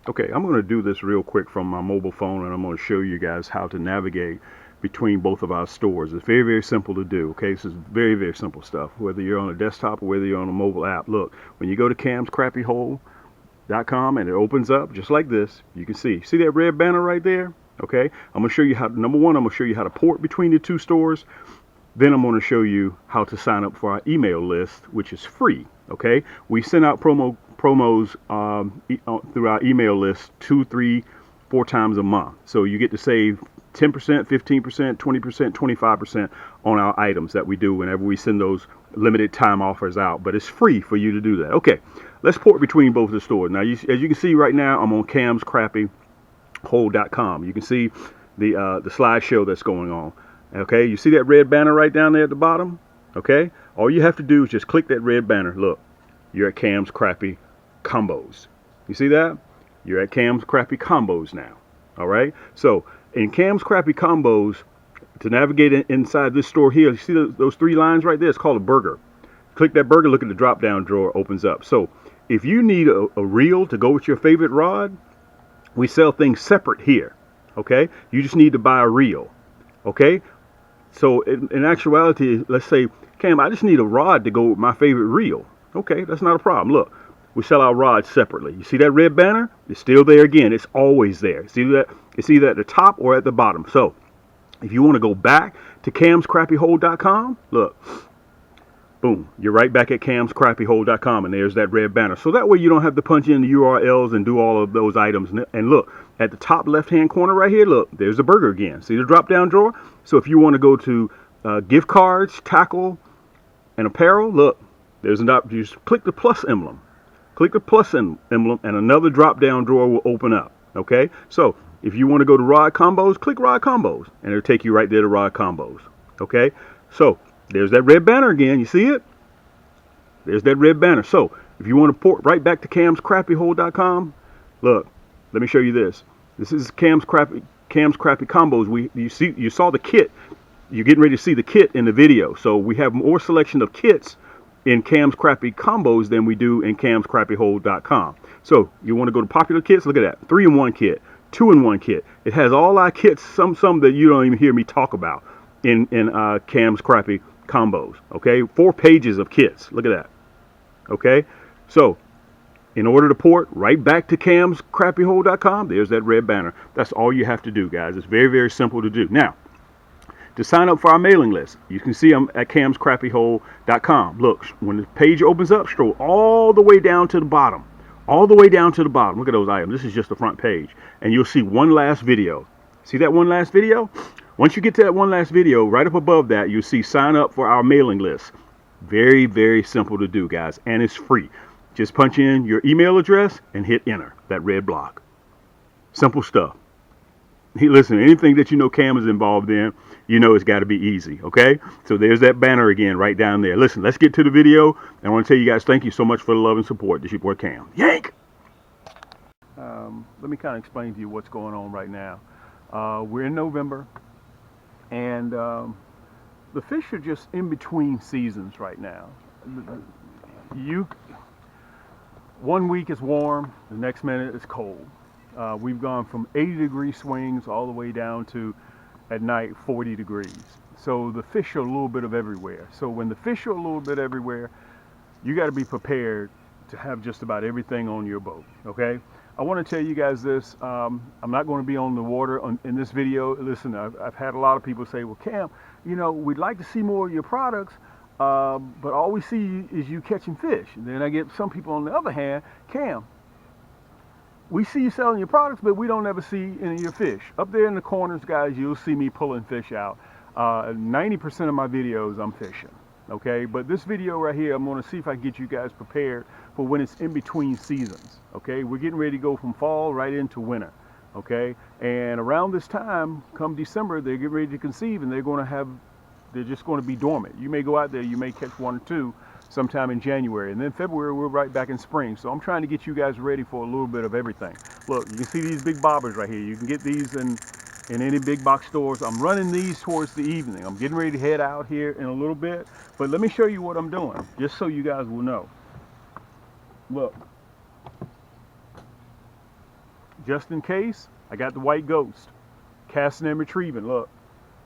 Okay, I'm going to do this real quick from my mobile phone, and I'm going to show you guys how to navigate between both of our stores. It's very, very simple to do. Okay, this is very, very simple stuff. Whether you're on a desktop or whether you're on a mobile app, look, when you go to camscrappyhole.com and it opens up just like this, you can see that red banner right there. Okay, I'm going to show you how. Number one, I'm going to show you how to port between the two stores. Then I'm going to show you how to sign up for our email list, which is free. Okay, we send out promos through our email list 2, 3, 4 times a month. So you get to save 10%, 15%, 20%, 25% on our items that we do whenever we send those limited time offers out. But it's free for you to do that. Okay, let's port between both the stores. Now, as you can see right now, I'm on camscrappyhole.com. You can see the slideshow that's going on. Okay, you see that red banner right down there at the bottom? Okay, all you have to do is just click that red banner. Look, you're at Cam's Crappy Combos. You see that? You're at Cam's Crappy Combos now. All right, so in Cam's Crappy Combos, to navigate inside this store here, you see those 3 lines right there? It's called a burger. Click that burger, look at the drop down drawer, opens up. So if you need a reel to go with your favorite rod, we sell things separate here. Okay, you just need to buy a reel. Okay, so in actuality, let's say, Cam, I just need a rod to go with my favorite reel. Okay, that's not a problem. Look, we sell our rods separately. You see that red banner? It's still there again. It's always there. It's either at the top or at the bottom. So if you want to go back to camscrappyhole.com, look, boom, you're right back at camscrappyhole.com, and there's that red banner. So that way you don't have to punch in the URLs and do all of those items. And look, at the top left-hand corner right here, look, there's the burger again. See the drop-down drawer? So if you want to go to gift cards, tackle, and apparel, look, there's an option. You just click the plus emblem. Click the plus emblem, and another drop-down drawer will open up. Okay? So if you want to go to rod combos, click rod combos, and it'll take you right there to rod combos. Okay? So there's that red banner again. You see it? There's that red banner. So if you want to port right back to camscrappyhole.com, look, let me show you this. This is Cam's Crappy Combos. You saw the kit. You're getting ready to see the kit in the video. So we have more selection of kits in Cam's Crappy Combos than we do in camscrappyhole.com. So you want to go to popular kits? Look at that. 3-in-1 kit, 2-in-1 kit. It has all our kits, some that you don't even hear me talk about in Cam's Crappy Combos. Okay, 4 pages of kits. Look at that. Okay, so in order to port right back to camscrappyhole.com, there's that red banner. That's all you have to do, guys. It's very, very simple to do. Now, to sign up for our mailing list, you can see I'm at camscrappyhole.com. Look, when the page opens up, scroll all the way down to the bottom. All the way down to the bottom. Look at those items. This is just the front page. And you'll see one last video. See that one last video? Once you get to that one last video, right up above that, you'll see sign up for our mailing list. Very, very simple to do, guys. And it's free. Just punch in your email address and hit enter, that red block. Simple stuff. Hey, listen, anything that you know Cam is involved in, you know it's got to be easy, okay? So there's that banner again right down there. Listen, let's get to the video. I want to tell you guys thank you so much for the love and support. This is your boy Cam. Yank! Let me kind of explain to you what's going on right now. We're in November, and the fish are just in between seasons right now. One week is warm, the next minute it's cold. We've gone from 80-degree swings all the way down to, at night, 40 degrees. So the fish are a little bit of everywhere. So when the fish are a little bit everywhere, you got to be prepared to have just about everything on your boat, okay? I want to tell you guys this. I'm not going to be on the water in this video. Listen, I've had a lot of people say, well, Cam, you know, we'd like to see more of your products, but all we see is you catching fish. And then I get some people on the other hand, Cam, we see you selling your products, but we don't ever see any of your fish. Up there in the corners, guys, you'll see me pulling fish out. 90% of my videos, I'm fishing, okay? But this video right here, I'm going to see if I can get you guys prepared for when it's in between seasons, okay? We're getting ready to go from fall right into winter, okay? And around this time, come December, they're getting ready to conceive, and they're just going to be dormant. You may go out there, you may catch 1 or 2 sometime in January, and then February we're right back in spring. So I'm trying to get you guys ready for a little bit of everything. Look, you can see these big bobbers right here. You can get these in any big box stores. I'm running these towards the evening. I'm getting ready to head out here in a little bit, but let me show you what I'm doing, just so you guys will know. Look, just in case, I got the white ghost, casting and retrieving. Look,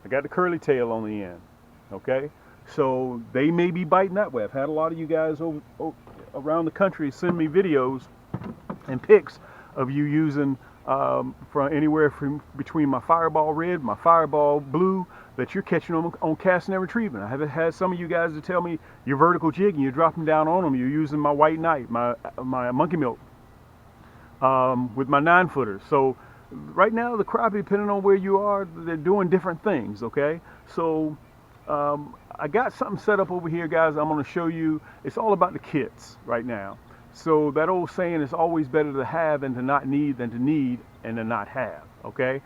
I got the curly tail on the end. Okay, so they may be biting that way. I've had a lot of you guys around the country send me videos and pics of you using from anywhere from between my Fireball Red, my Fireball Blue, that you're catching them on casting and retrieving. I have had some of you guys to tell me you're vertical jigging, you're dropping down on them, you're using my White Knight, my Monkey Milk, with my 9-footers. So right now the crappie, depending on where you are, they're doing different things, okay? So I got something set up over here, guys. I'm going to show you. It's all about the kits right now. So that old saying, is always better to have and to not need than to need and to not have, okay?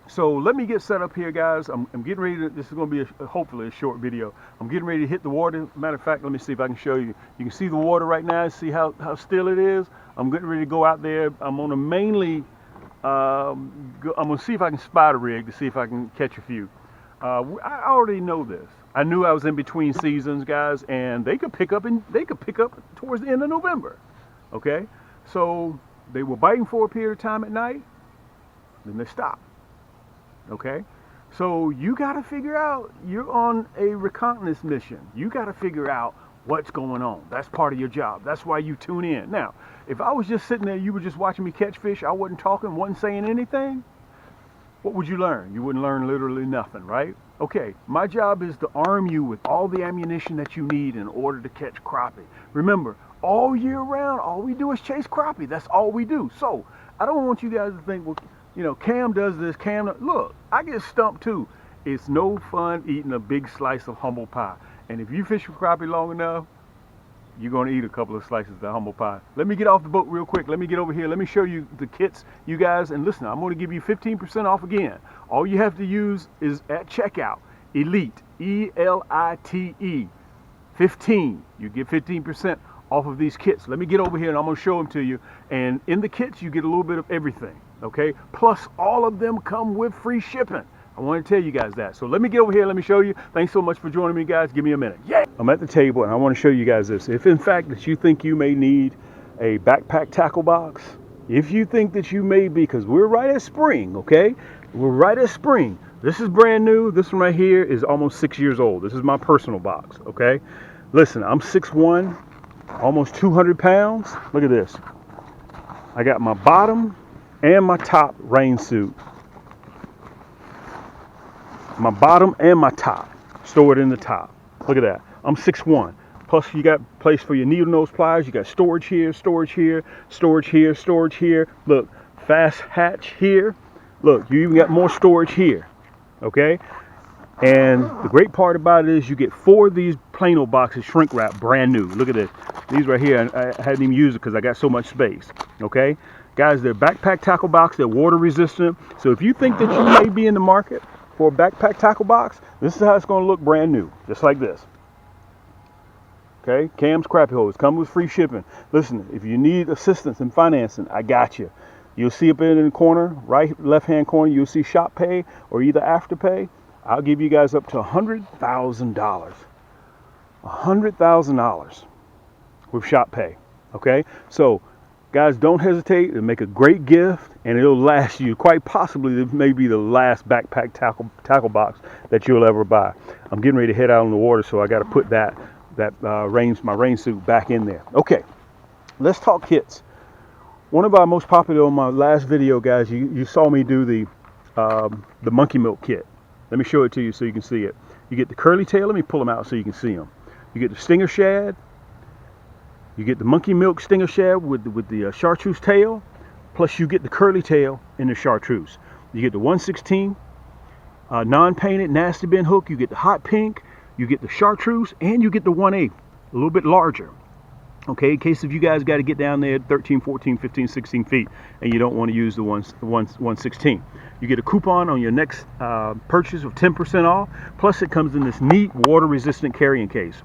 So let me get set up here, guys. I'm getting ready to, this is going to be hopefully a short video. I'm getting ready to hit the water. Matter of fact, let me see if I can show you. You can see the water right now. See how still it is? I'm getting ready to go out there. I'm going to mainly, I'm going to see if I can spot a rig to see if I can catch a few. I already know this. I knew I was in between seasons, guys, and they could pick up towards the end of November. Okay, so they were biting for a period of time at night, then they stopped. Okay, so you got to figure out. You're on a reconnaissance mission. You got to figure out what's going on. That's part of your job. That's why you tune in. Now, if I was just sitting there, you were just watching me catch fish, I wasn't talking, wasn't saying anything, what would you learn? You wouldn't learn literally nothing, right? Okay, my job is to arm you with all the ammunition that you need in order to catch crappie. Remember, all year round, all we do is chase crappie. That's all we do. So I don't want you guys to think, well, you know, Cam does this, look, I get stumped too. It's no fun eating a big slice of humble pie. And if you fish for crappie long enough, you're going to eat a couple of slices of the humble pie. Let me get off the boat real quick. Let me get over here. Let me show you the kits, you guys. And listen, I'm going to give you 15% off again. All you have to use is at checkout, ELITE, E-L-I-T-E, 15. You get 15% off of these kits. Let me get over here and I'm going to show them to you. And in the kits, you get a little bit of everything, okay? Plus, all of them come with free shipping. I want to tell you guys that. So let me get over here. Let me show you. Thanks so much for joining me, guys. Give me a minute. Yeah. I'm at the table and I want to show you guys this. If in fact that you think you may need a backpack tackle box, if you think that you may be, because we're right at spring, okay? We're right at spring. This is brand new. This one right here is almost 6 years old. This is my personal box, okay? Listen, I'm 6'1", almost 200 pounds. Look at this. I got my bottom and my top rain suit. My bottom and my top stored in the top. Look at that. I'm 6'1". Plus you got place for your needle nose pliers. You got storage here, storage here, storage here, storage here. Look, fast hatch here. Look, you even got more storage here. Okay? And the great part about it is you get 4 of these Plano boxes shrink wrap brand new. Look at this. These right here, I hadn't even used it because I got so much space. Okay? Guys, they're backpack tackle box. They're water resistant. So if you think that you may be in the market for a backpack tackle box, this is how it's going to look brand new, just like this. Okay, Cam's Crappie Hose come with free shipping. Listen, if you need assistance in financing, I got you. You'll see up in the corner, right left hand corner, you'll see Shop Pay or either Afterpay. I'll give you guys up to $100,000. $100,000 with Shop Pay. Okay, so guys, don't hesitate to make a great gift, and it'll last you. Quite possibly, it may be the last backpack tackle box that you'll ever buy. I'm getting ready to head out on the water, so I got to put my rain suit back in there. Okay, let's talk kits. One of our most popular on my last video, guys, you saw me do the Monkey Milk kit. Let me show it to you so you can see it. You get the curly tail. Let me pull them out so you can see them. You get the stinger shad. You get the Monkey Milk stinger shad with the Chartreuse tail, plus you get the curly tail in the Chartreuse. You get the 1/16 non-painted nasty bin hook. You get the hot pink. You get the Chartreuse, and you get the 1/8, a little bit larger. Okay, in case if you guys got to get down there 13, 14, 15, 16 feet, and you don't want to use the 1/16. You get a coupon on your next purchase of 10% off. Plus, it comes in this neat water-resistant carrying case.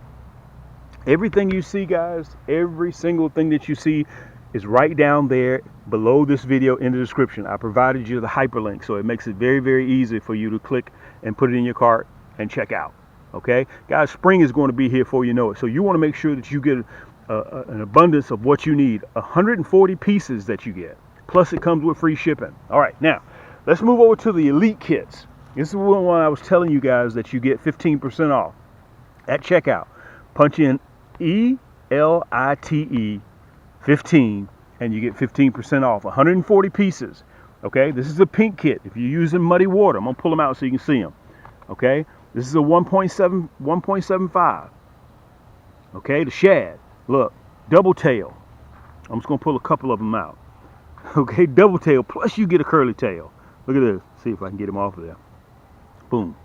Everything you see, guys, every single thing that you see is right down there below this video in the description. I provided you the hyperlink, so it makes it very, very easy for you to click and put it in your cart and check out. Okay, guys, spring is going to be here before you know it. So you want to make sure that you get an abundance of what you need. 140 pieces that you get. Plus it comes with free shipping. All right, now let's move over to the elite kits. This is the one I was telling you guys that you get 15% off at checkout. Punch in ELITE 15 and you get 15% off. 140 pieces. Okay, this is a pink kit. If you're using muddy water, I'm gonna pull them out so you can see them. Okay, this is a 1.75. Okay, the Shad. Look, double tail. I'm just gonna pull a couple of them out. Okay, double tail. Plus you get a curly tail. Look at this. See if I can get him off of there. Boom.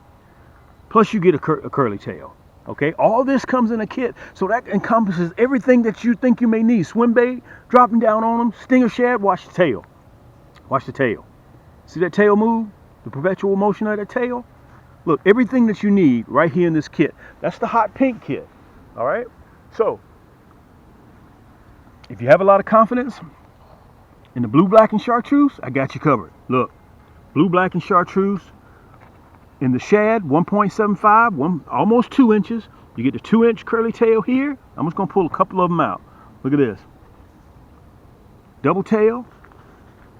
Plus you get a curly tail. Okay, all this comes in a kit, so that encompasses everything that you think you may need. Swim bait, dropping down on them, stinger shad. Watch the tail. Watch the tail. See that tail move? The perpetual motion of that tail? Look, everything that you need right here in this kit. That's the hot pink kit. All right? So, if you have a lot of confidence in the blue, black, and chartreuse, I got you covered. Look, blue, black, and chartreuse. In the Shad, 1.75, almost 2 inches. You get the 2-inch curly tail here. I'm just going to pull a couple of them out. Look at this. Double tail.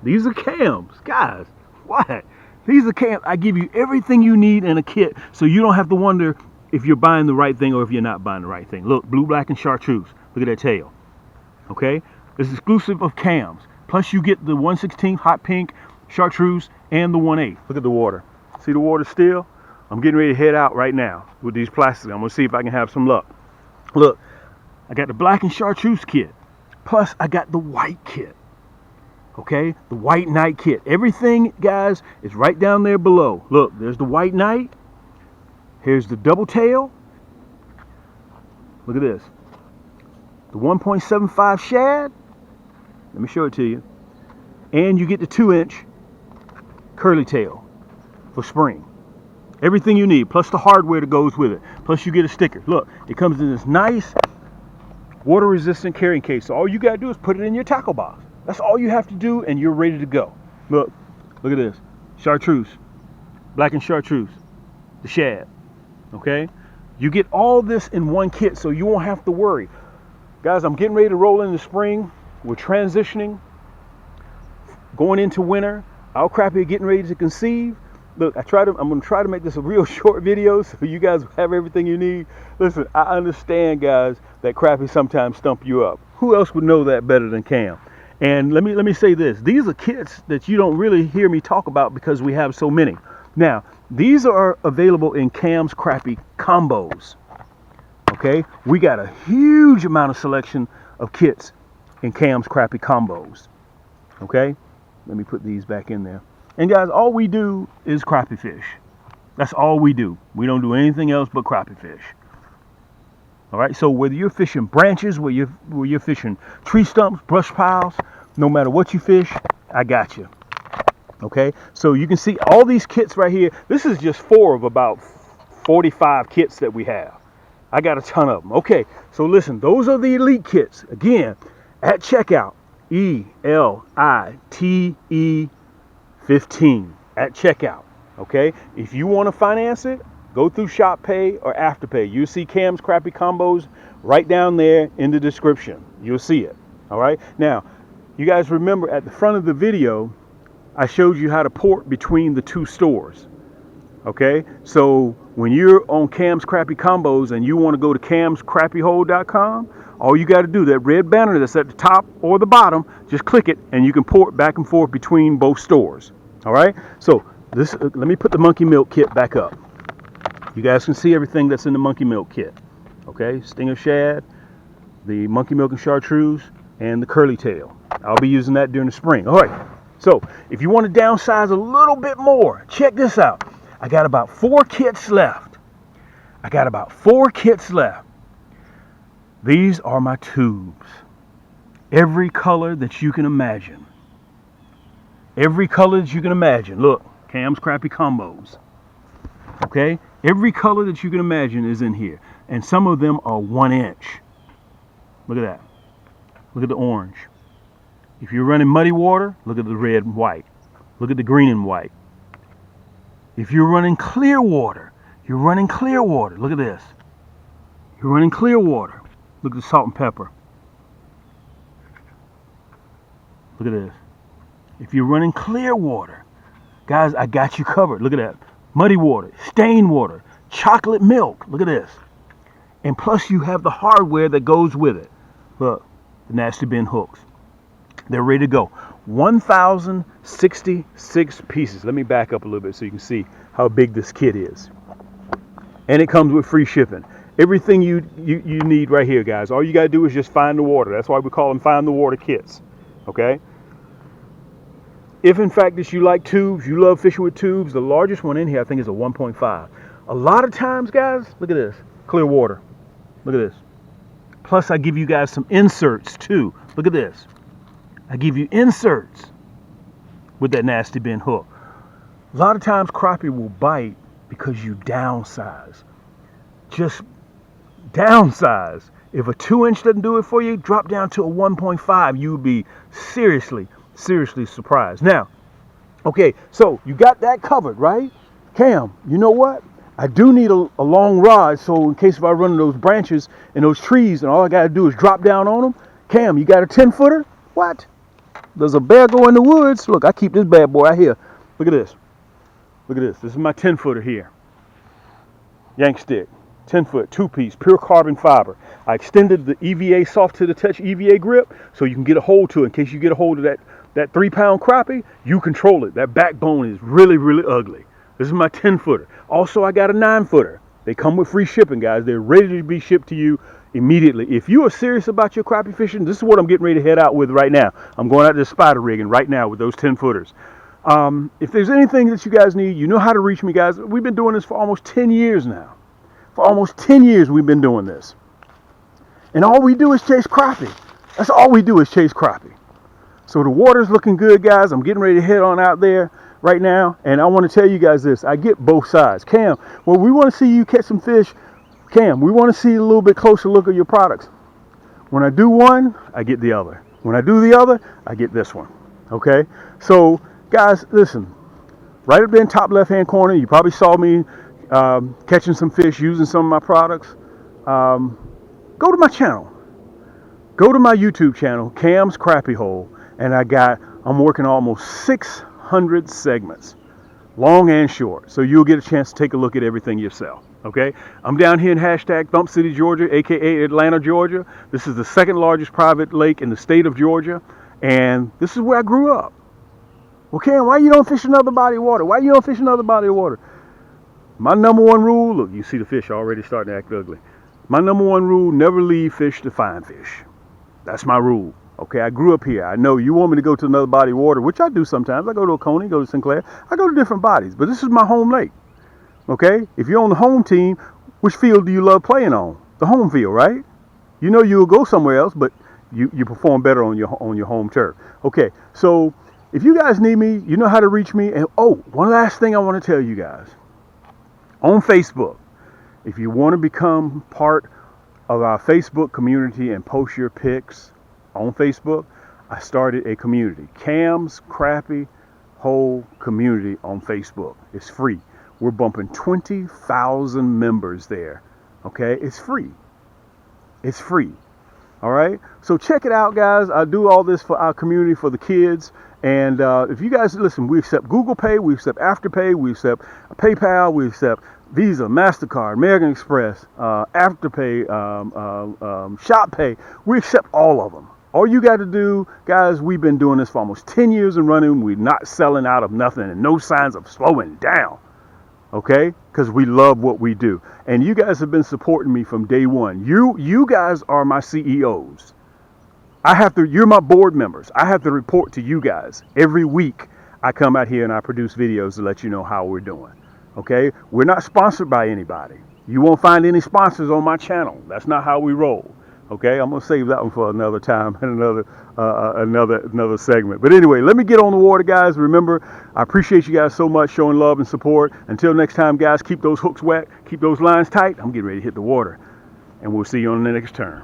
These are cams. Guys, what? These are cams. I give you everything you need in a kit so you don't have to wonder if you're buying the right thing or if you're not buying the right thing. Look, blue, black, and chartreuse. Look at that tail. Okay? It's exclusive of cams. Plus you get the 1/16 hot pink, chartreuse, and the 1/8. Look at the water. See the water still? I'm getting ready to head out right now with these plastics. I'm going to see if I can have some luck. Look, I got the black and chartreuse kit. Plus I got the white kit. Okay, the white night kit. Everything, guys, is right down there below. Look, there's the white night. Here's the double tail. Look at this. The 1.75 Shad. Let me show it to you. And you get the 2-inch curly tail for spring. Everything you need, plus the hardware that goes with it. Plus you get a sticker. Look, it comes in this nice water-resistant carrying case. So all you got to do is put it in your tackle box. That's all you have to do, and you're ready to go. Look at this. Chartreuse. Black and chartreuse. The Shad. Okay? You get all this in one kit, so you won't have to worry. Guys, I'm getting ready to roll in the spring. We're transitioning. Going into winter. Our crappie are getting ready to conceive. Look, I'm going to try to make this a real short video so you guys have everything you need. Listen, I understand, guys, that crappie sometimes stump you up. Who else would know that better than Cam? And let me say this. These are kits that you don't really hear me talk about because we have so many. Now, these are available in Cam's Crappie combos. Okay? We got a huge amount of selection of kits in Cam's Crappie combos. Okay? Let me put these back in there. And guys, all we do is crappie fish. That's all we do. We don't do anything else but crappie fish. All right, so whether you're fishing branches, whether you're fishing tree stumps, brush piles, no matter what you fish, I got you. Okay, so you can see all these kits right here. This is just 4 of about 45 kits that we have. I got a ton of them. Okay, so listen, those are the elite kits. Again, at checkout, ELITE 15 at checkout. Okay, if you want to finance it, go through Shop Pay or Afterpay. You'll see Cam's Crappie combos right down there in the description. You'll see it. All right. Now, you guys remember at the front of the video, I showed you how to port between the 2 stores. Okay. So when you're on Cam's Crappie combos and you want to go to camscrappiehole.com, all you got to do, that red banner that's at the top or the bottom, just click it and you can port back and forth between both stores. All right. So this, let me put the monkey milk kit back up. You guys can see everything that's in the monkey milk kit. Okay, stinger shad, the monkey milk and chartreuse, and the curly tail. I'll be using that during the spring. All right, so if you want to downsize a little bit more, check this out. I got about 4 kits left. These are my tubes. Every color that you can imagine. Look, Cam's Crappie combos. Okay, every color that you can imagine is in here, and some of them are 1 inch. Look at that. Look at the orange. If you're running muddy water, look at the red and white. Look at the green and white. If you're running clear water, look at this. You're running clear water. Look at the salt and pepper. Look at this. If you're running clear water, guys, I got you covered. Look at that. Muddy water, stained water, chocolate milk. Look at this. And plus you have the hardware that goes with it. Look, the Nasty Bin hooks. They're ready to go. 1,066 pieces. Let me back up a little bit so you can see how big this kit is. And it comes with free shipping. Everything you need right here, guys. All you got to do is just find the water. That's why we call them find the water kits. Okay? If in fact that you like tubes, you love fishing with tubes, the largest one in here I think is a 1.5. A lot of times, guys, look at this. Clear water. Look at this. Plus I give you guys some inserts too. Look at this. I give you inserts with that Nasty Bin hook. A lot of times crappie will bite because you downsize. Just downsize. If a 2-inch doesn't do it for you, drop down to a 1.5. You would be seriously surprised. Now, okay, so you got that covered, right? Cam, you know what? I do need a long rod, so in case if I run those branches and those trees and all I got to do is drop down on them. Cam, you got a 10-footer? What? Does a bear go in the woods? Look, I keep this bad boy right here. Look at this. Look at this. This is my 10-footer here. Yank stick. 10-foot, 2-piece, pure carbon fiber. I extended the EVA soft to the touch EVA grip so you can get a hold to it. In case you get a hold of that 3-pound crappie, you control it. That backbone is really ugly. This is my 10-footer. Also, I got a 9-footer. They come with free shipping, guys. They're ready to be shipped to you immediately. If you are serious about your crappie fishing, this is what I'm getting ready to head out with right now. I'm going out to the spider rigging right now with those 10-footers. If there's anything that you guys need, you know how to reach me, guys. We've been doing this for almost 10 years now. For almost 10 years we've been doing this. And all we do is chase crappie. That's all we do is chase crappie. So the water's looking good, guys. I'm getting ready to head on out there right now. And I want to tell you guys this. I get both sides. Cam, well, we want to see you catch some fish. Cam, we want to see a little bit closer look at your products. When I do one, I get the other. When I do the other, I get this one. Okay? So, guys, listen. Right up there in top left-hand corner, you probably saw me catching some fish using some of my products. Go to my channel. Go to my YouTube channel, Cam's Crappie Hole, and I'm working almost 600 segments, long and short. So you'll get a chance to take a look at everything yourself. Okay, I'm down here in #Thump City, Georgia, aka Atlanta, Georgia. This is the second largest private lake in the state of Georgia, and this is where I grew up. Well, Cam, why you don't fish another body of water? Why you don't fish another body of water? My number one rule, look, you see the fish already starting to act ugly. My number one rule, never leave fish to find fish. That's my rule. Okay, I grew up here. I know you want me to go to another body of water, which I do sometimes. I go to Oconee, go to Sinclair. I go to different bodies, but this is my home lake. Okay, if you're on the home team, which field do you love playing on? The home field, right? You know you'll go somewhere else, but you perform better on your home turf. Okay, so if you guys need me, you know how to reach me. And oh, one last thing I want to tell you guys. On Facebook, if you want to become part of our Facebook community and post your pics on Facebook, I started a community, Cam's Crappie Hole Community on Facebook. It's free. We're bumping 20,000 members there. Okay, it's free. It's free. All right, so check it out, guys. I do all this for our community, for the kids. And if you guys listen, we accept Google Pay, we accept Afterpay, we accept PayPal, we accept Visa, MasterCard, American Express, Afterpay, Shop Pay. We accept all of them. All you got to do, guys, we've been doing this for almost 10 years and running. We're not selling out of nothing and no signs of slowing down. Okay, because we love what we do, and you guys have been supporting me from day one. You guys are my CEOs. You're my board members. I have to report to you guys every week. I come out here and I produce videos to let you know how we're doing. Okay, we're not sponsored by anybody. You won't find any sponsors on my channel. That's not how we roll. Okay, I'm gonna save that one for another time and another segment. But anyway, let me get on the water, guys. Remember, I appreciate you guys so much showing love and support. Until next time, guys, keep those hooks wet, keep those lines tight. I'm getting ready to hit the water, and we'll see you on the next turn.